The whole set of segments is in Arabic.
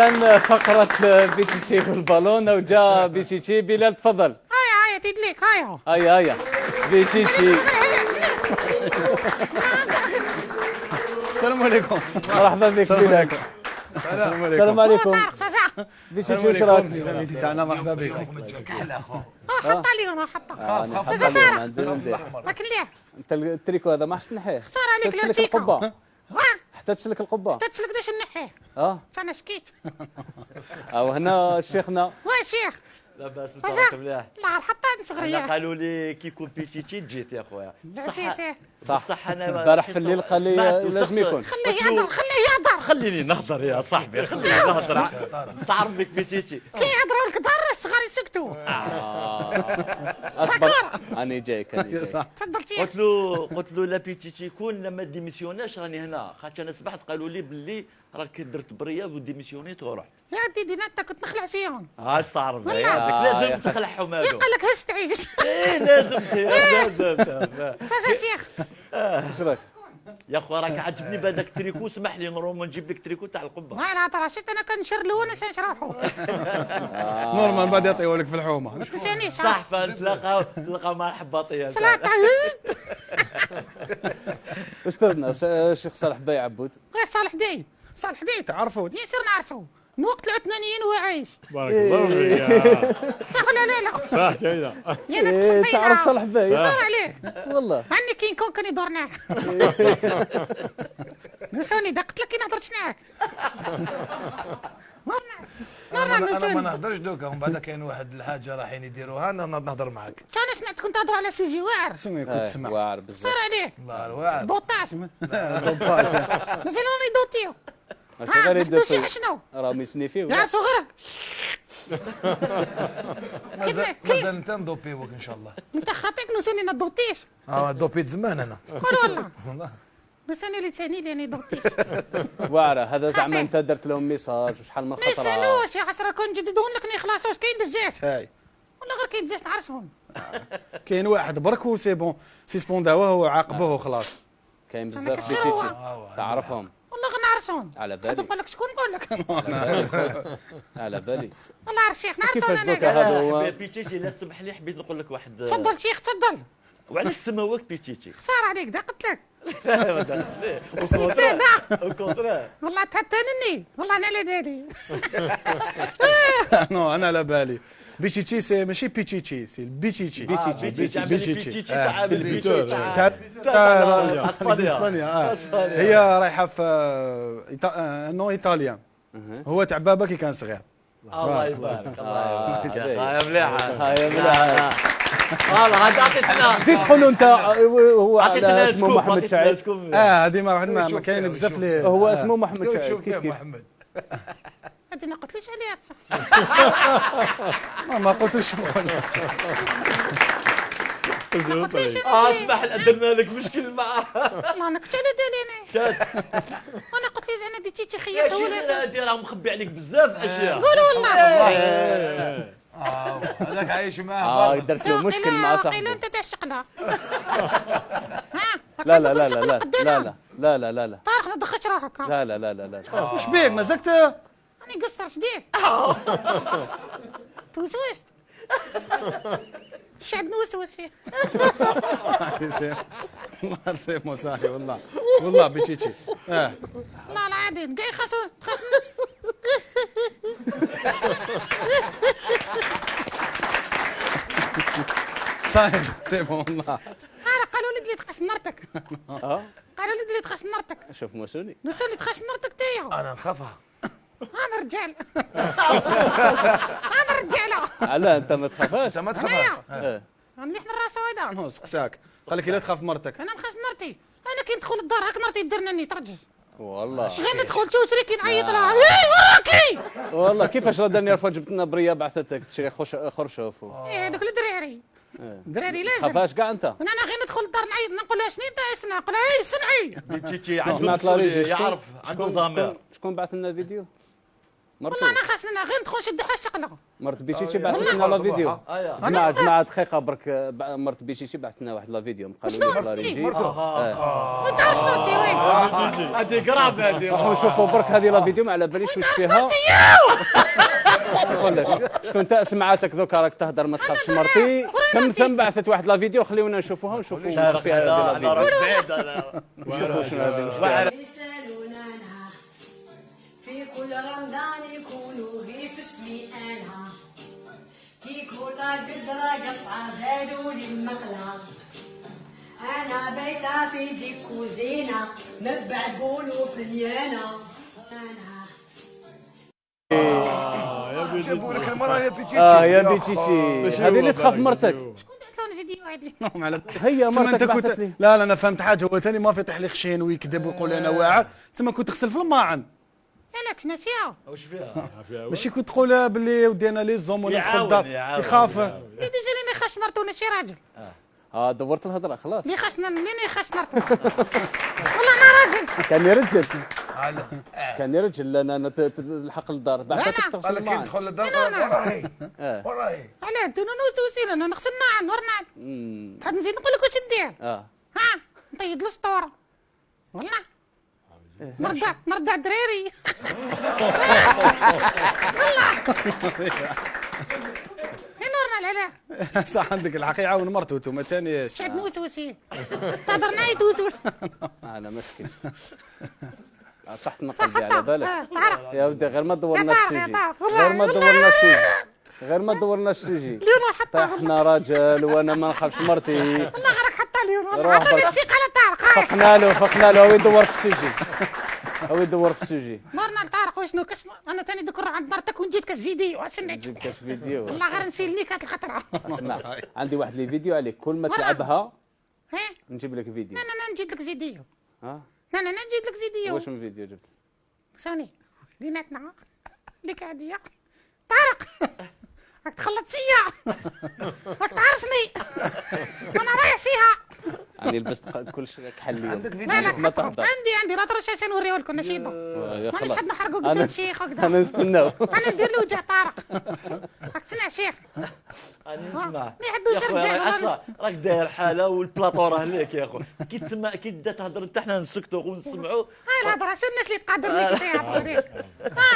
إذا فقرة بيتشي في البالون وجا بيتشي. بلال تفضل. هيا تدليك هيا هيا بيتشي. السلام عليكم. مرحبا بك بلال. السلام عليكم. بيتشي واش راك؟ زميلتي تاعنا مرحبا بكم. حط عليهم حطها. راك مليح. انت التريكو هذا ما حش تنحيه. خساره عليك تسلك الارتيكه. القبه. حتى تسلك القبه. تتسلك داش نحيه. انا شكيت. وهنا شيخنا. شيخ لاباس تبارك مليح. لا حطها نصغريه. انا قالوا لي كي يكون بيتيتي جيت يا خويا. صح انا البارح في الليل قال لي لازم يكون. خليه يهضر. خليني نهضر يا صاحبي. خليني نهضر. تعرف بك بيتيتي كي يهضروا الكبار الصغار يسكتوا. اصبر اني جايك. تفضل شيخ. قلت له لا بيتيتي يكون لما ديميسيوناش راني هنا. خاطر انا صبحت قالوا لي باللي راك درت برياض وديميسيونيت ورحت. يا ديدي انت كنت نخلع سيهم. تعرف لازم تخلعهم هذو. قال لك هز تعيش. ايه لازم. شيخ اش راك يا خويا راك عجبني بهذاك التريكو. اسمح لي نروح نجيب لك تريكو تاع القبه. لا ترى شفت انا كنشر الونس نشرحوا. نورمال بعد يعطيوه لك في الحومه. ما تنسانيش. صح تلقى مع الحباطيه. صلاة عزت. استاذنا الشيخ صالح باي عبود. صالح داي تعرفوا ياسر نعرفوا من وقت العثمانيين وهو عايش. بارك الله فيك. صح ولا لا؟ صح كذا. يا نقص تعرف صالح باي؟ صح عليك والله. عني كي نكون كان يدورناه. نسوني دقت لك كي نهضرتش معاك. انا ما نهضرش دوكا. ومن بعد كاين واحد الحاجه رايحين يديروها نهضر معاك. انا سمعت كنت تهضر على سيجي واعر. شنو كنت تسمع؟ واعر بزاف. صار عليك. الله الواعر. دوطاش. دوطاش. مازالوني دوطيو. ماشي غير يدوشي شنو؟ راه ميسنيفي يا صغير. مازال انت ندوبيوك ان شاء الله. انت خاطيك نسوني ما دوطيش. دوبيت زمان انا. قول والله. نسوني اللي ثاني لاني دوطيش. واعره هذا زعما انت درت لهم ميساج وشحال من ما خطره. يسالوش يا حسره كون جددون لك يخلصوش كاين دزات. هاي ولا غير كاين دزات نعرفهم. كاين واحد برك وسي بون سيسبونداوه وعاقبوه خلاص. كاين بزاف بيتيتي تعرفهم. والله غير نعرفهم. على بالي. نقول لك شكون نقول لك. على بالي. والله عرف شيخ نعرفهم كيفاش انا. دوكا هذا هو. بيتيتي لا تسمح لي حبيت نقول لك واحد. تفضل شيخ تفضل. وعلاش سماوك بيتيتي؟ خساره عليك دقت لك. الكونترا. والله تهتنني والله انا على بالي. نو انا على بالي. بيتشيتشي سي ماشي بيتشيتشي سي بيتشيتشي. بيتيتي تاع بالبيتيتي تاع اسبانيا. هي رايحه في نو ايطاليان. هو تاع بابا كي كان صغير. الله يبارك. الله يبارك. يا مليحه. هاي مليحه. والله هذا عطيتنا. زيد قولوا انت هو عطيتنا اسمه محمد شعيب. هذه ما واحد ما كاين بزاف لي. هو اسمه محمد شعيب. شوف كيف كيف محمد. هذه ما قلتليش عليها بصح. ما قلتوش نقول. اسمح درنا لك مشكل معاه. والله انا كنت على بالي انا. وانا قلت لي انا دي تيتي خيرته ولا. هادي راه مخبي عليك بزاف اشياء. قولوا والله. هذاك عايش معاه. درت له مشكل مع قيل صاحبه. انت تعشق لها. لا لا لا لا لا لا لا لا لا لا. طارق ما تدخلش روحك. لا لا لا لا لا. واش بيك مازلت؟ راني قصر شديك. توسوست. شعد نوسوس فيه. والله سي مصاحي والله بيتشيتشي. لا لا عادي كاع يخاصون صايب سي بون والله. قالوا لي تخش نرتك. قالوا لي تخش نرتك. شوف موسوني. نسوني تخش نرتك تايا. انا نخافها. انا رجال. انا رجاله. علاه انت ما تخافاش؟ انت ما تخافها. مليح الراس هذا. نو سكساك قال لك لا تخاف مرتك. انا نخاف مرتي. انا كي ندخل الدار هاك مرتي درنني ترجز. والله غير ندخل شو شريكي نعيط لها وراكي. والله كيفاش راه داني رفع جبت لنا بريه بعثتك تشري خرشوف. هذوك الدراري. دراري لازم. خافاش كاع انت. انا غير ندخل الدار نعيط نقول لها شنو انت اسمع نقول لها صنعي. بيتيتي عنده مسؤولية يعرف عنده ضمير. شكون بعث لنا الفيديو؟ والله انا خاصنا غير ندخل شد حشقنا. مرت بيشيشي بعثت لنا لا فيديو. جماعه دقيقه برك مرت بيشيشي بعثت لنا واحد لا فيديو قالوا لي لا ريجي. ما تعرفش مرتي وين. هذه قراب هذه. راحوا نشوفوا برك هذه لا فيديو ما على باليش واش فيها. نقول لك شكون انت سمعاتك دوكا راك تهدر ما تخافش مرتي ثم بعثت واحد لا فيديو خليونا نشوفوها ونشوفوا واش فيها هذه لا فيديو. يسألوننا في كل رمضان يكونوا غير في اسمي انا كي كوطا قدرة قطعة زادوا لي المقلة انا بيتا في دي كوزينة من بعد قولوا فليانة انا جابوا لك المراه يا بيتيتي. يا بيتيتي هذه اللي تخاف مرتك. شكون قالت له فيديو هذه؟ نعم على هي تما مرتك انت بعثت كنت لي. لا انا فهمت حاجه، هو ثاني ما فيطيح لي خشين ويكذب ويقول انا واعر، تما كنت تغسل في الماعن. ياك شنو فيها؟ واش فيها؟ ماشي كنت تقول باللي ودي انا لي زوم ولا ندخل الدار يخاف. اللي ديجا اللي خاش نرتو انا شي راجل. دورت الهضره خلاص. اللي خاصنا منين خاش نرتو. والله انا راجل. كان رجل انا الحق للدار بعد لا. تغسل قال لك الماعن. ندخل للدار وراهي وراهي. علاه انتو نوسوسينا انا نغسل نعن ورنعن. تعال نزيد نقول لك واش ندير. ها نطيد السطور. والله نرضع دراري. نورنا العلا. صح عندك الحق يعاون مرته وانتم ثاني شاد نوسوسين. تهضر معايا توسوس. انا ما شكيتش. طحت من قلبي على بالك. تعرف. يا ودي غير ما دورنا يا السوجي. طارق، والله، غير ما والله. دورنا السوجي. غير ما دورنا السوجي. ليونو حتى طحنا راجل وانا ما نخافش مرتي. والله غيرك حتى ليونو. والله روح عطوني بك. الثقه على طارق. فقنا له هو يدور في السوجي. هو يدور في السوجي. نورنا لطارق وشنو انا ثاني دوك نروح عند مرتك ونجيب كاس فيديو عشان نجيب كاش فيديو. والله غير نسيلني كانت الخطره. اسمع عندي واحد لي فيديو عليك كل ما تلعبها ها نجيب لك فيديو. لا نجيب لك فيديو. ها لا نجيب لك فيديو. واش من فيديو جبت؟ سوني ديناتنا ليك هاديه طارق راك تخلط سيا راك تعرسني وانا رايح فيها. يعني لبست كلشي كحل عندك اليوم. فيديو. ما تهضر. عندي لا طرش عشان نوريه لكم نشيدو. يا مانيش خلاص. حد نحرقوا قدام الشيخ وكذا. انا نستناو. انا ندير له وجه طارق. راك تسمع شيخ. انا نسمع ما يحدوش يا خويا رجال اصلا راك داير حاله والبلاطو راه ليك يا خو كي تسمع كي تبدا تهضر انت حنا نسكتوا ونسمعوا. هاي الهضره شو الناس اللي تقادر لك تيهضروا ليك.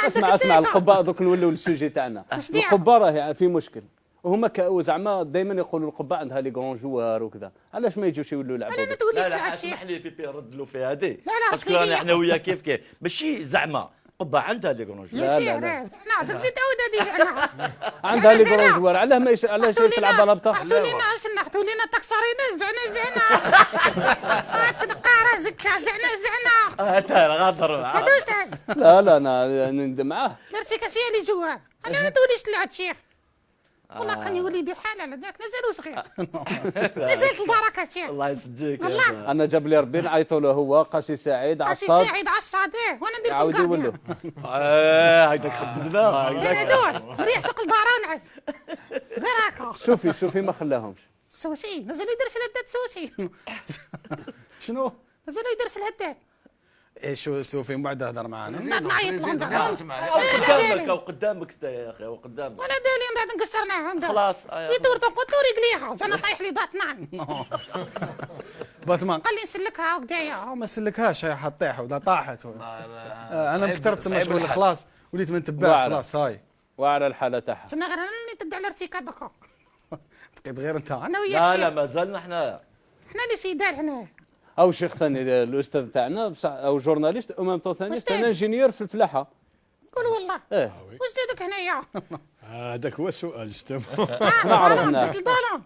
اسمع القباء دوك نولوا للسوجي تاعنا. دير؟ القباء راهي في مشكل وهما زعما دائما يقولوا القباء عندها لي كرون جوار وكذا، علاش ما يجوش يولوا يلعبوا؟ انا ما توليش لا تلعب لا شيخ. اسمح لي بيبي رد له في هذه. لا، باسكو خليني. رانا حنا وياه كيف ماشي زعما قبه عندها لي كرون يا لا، شيخ لا. لا داك زيد تعود هذه زعما. عندها لي كرون جوار علاه ما علاش تلعب على بطاح؟ حطوا لنا اسنا حطوا لنا تكسرينا زعنا تنقى راسك زعنا تا غادر معاه. ما دوزت هذا لا انا ندم معاه. درتي كاسيه اللي جوار انا ما توليش تلعب شيخ. والله كان يولي يدير حال على ذاك مازالو صغير. مازالت البركه شيخ. الله يسجيك يا والله. أخي. انا جاب لي ربي نعيطوا له هو قاسي سعيد قاسي عصاد سعيد عصاد وانا ندير يعاود لكم يولوا. هكذاك خبزنا انا هكذاك. دور نريح سوق الدار ونعس غير هكا. شوفي ما خلاهمش. سوسي مازالو يديرش الهداد سوسي شنو؟ مازالو يديرش الهداد. شو سوفي من بعد هضر معنا. نعيط لهم قدامك او قدامك انت يا اخي او قدامك. وانا دالي نقعد نكسر معاهم خلاص يدور قلت له رجليها زعما طايح لي ضاعت نعم. باتمان قال لي نسلكها وكدايا. ما سلكهاش هي حطيح ولا طاحت. انا كثرت تما شغل خلاص وليت ما نتبعش خلاص هاي. وعلى الحاله تاعها. انا غير انا اللي تبدا على ارتكاد دوكا. بقيت غير انت. انا وياك لا شيخ. لا مازلنا حنا احنا اللي سيدان هنا. او شيخ ثاني الاستاذ تاعنا بصح او جورناليست امام تو ثاني أستاذ. انا انجينيور في الفلاحه. قول والله ايه واش زادك هنايا؟ هذاك هو السؤال استمع. ما عرفنا. جيت البالون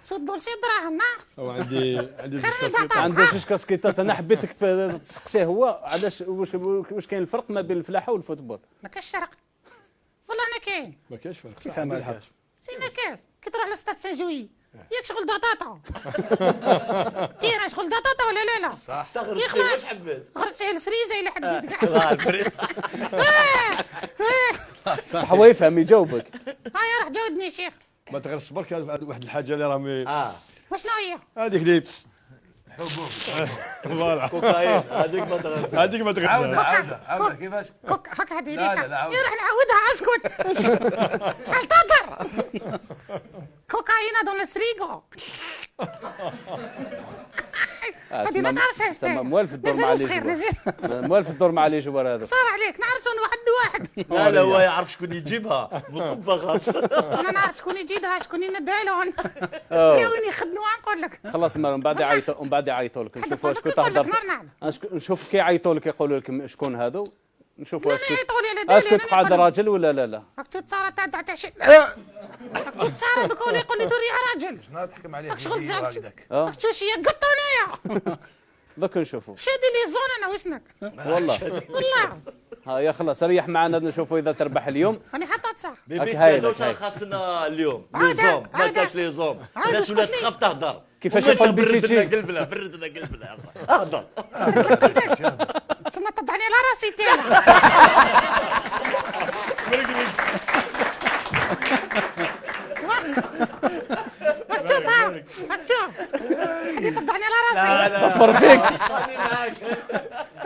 صدوا شي دراهم وعندي عنده جوج كاسكيطات انا حبيتك تسقسيه هو علاش واش كاين الفرق ما بين الفلاحه والفوتبول؟ ما كاش فرق والله انا كاين. ما كاينش فرق. كيف ما كاش؟ سيما كيف كي تروح لستاد سان جوي ياك شغل داطاطا. تيرا شغل داطاطا ولا لا؟ صح. تغرس واش حبيت؟ غرسي السريزه الى حد كاع. صح هو يفهم يجاوبك. هيا راح جاودني شيخ. ما تغرس برك واحد الحاجه اللي راهم وشنو هي؟ هذيك اللي فوالا كوكايين هذيك ما تغنى. هذيك ما تغنى. عاودة كيفاش؟ هكا هذه لا، لا، لا، عاود. راح نعاودها اسكت. شحال تهضر؟ كوكايينا دون السريغو. هذه ما تعرفهاش تما موالف الدور مع نزل صغير لي نزل. موالف الدور مع لي جوار هذا. صار عليك نعرسون واحد. لا لا هو يعرف شكون يجيبها بالطب فقط. انا نعرف شكون يجيدها شكون يندها لهم. أوه. يا ويني يخدموا نقول لك. خلاص من بعد يعيطوا لك نشوفوا شكون نقول لك تهضر. نعم. نشوف كي يعيطوا لك يقولوا لك شكون هذو نشوفوا لا يعيطوا لي على دالي. اسكت قاعد راجل ولا لا. راك تصارى تاع شي. راك تصارى دوك يقول لي دوري يا راجل. شنو تحكم عليه راك شغل فيديو زعلت. هكذاك؟ راك شي قط انايا. دوك نشوفوا شادي لي زون انا وسنك. والله. والله ها يا خلاص ريح معنا نشوفوا اذا تربح اليوم. راني حطت صح. بيبي هاي هذا لك، هاي. واش خاصنا اليوم؟ لي عاودة، زوم ما عاودة. كاش لي زوم. عاودة، الناس ولات اسكت لي. تخاف تهضر. كيفاش يقول بيتشيتشي؟ بردنا قلبنا اهضر. تسمى تضعني على راسي تاعي. راك تشوف راك تشوف. تضعني على راسي. طفر فيك.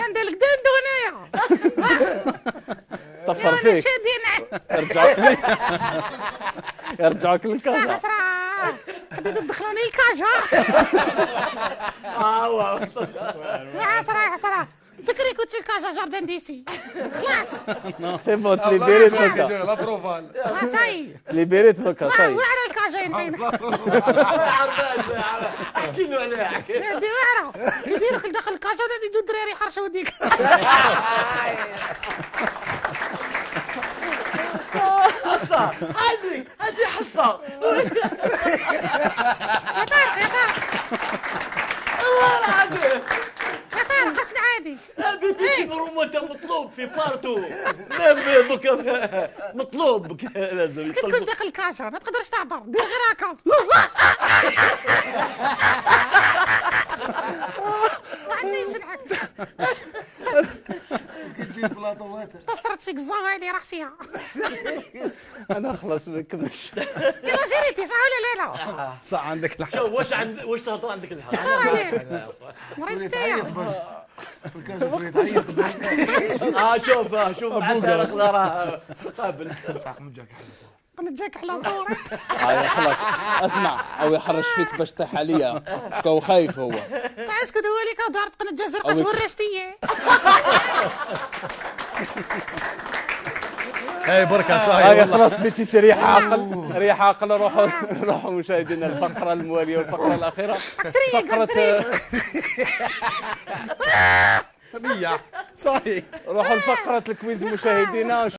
ندير لك دندو هنايا. طفر انا فيك. شادين. يرجعوك للكازا. حسرة. غادي تدخلوني الكاجا. يا حسرة. ذكري كنت في الكاجا جاردن دي سي. خلاص. سي بون تليبيريت دوكا. لا بروفال. ساي. تليبيريت دوكا صاي. واعرة الكاجا ينتين. احكي له عليها احكي. هادي واعرة. يديرك لداخل الكاجا ولا يجوا الدراري يحرشوا ديك. هذه حصه. يا طارق. والله العظيم. يا طارق قصدي عادي. البيبي كبروا انت مطلوب في بارتو. نعم دوكا مطلوب لازم كي تكون يطلبوا. داخل الكاجا ما تقدرش تهضر دير غير هكا. وعندي يسمعك. تجيب بلاطوات. تصرت سيك الزوالي راسيها. انا خلاص ما نكملش. يلا جريتي صح ولا لا؟ صح عندك الحق. شوف واش تهضر عندك الحق. صار عليك. مريض تاعي. شوف عندها راه قابل. انا جاك على صوري. هاي خلاص اسمع او يحرش فيك باش تطيح عليا شكو خايف هو. تاع اسكت هو اللي كدارت قنت جزر قاش ورشتيه. اي بركه صاي هاي والله. خلاص بيتشي ريح عقل روحوا مشاهدينا الفقره المواليه والفقره الاخيره. فقره صاي روحوا لفقره الكويز مشاهدينا.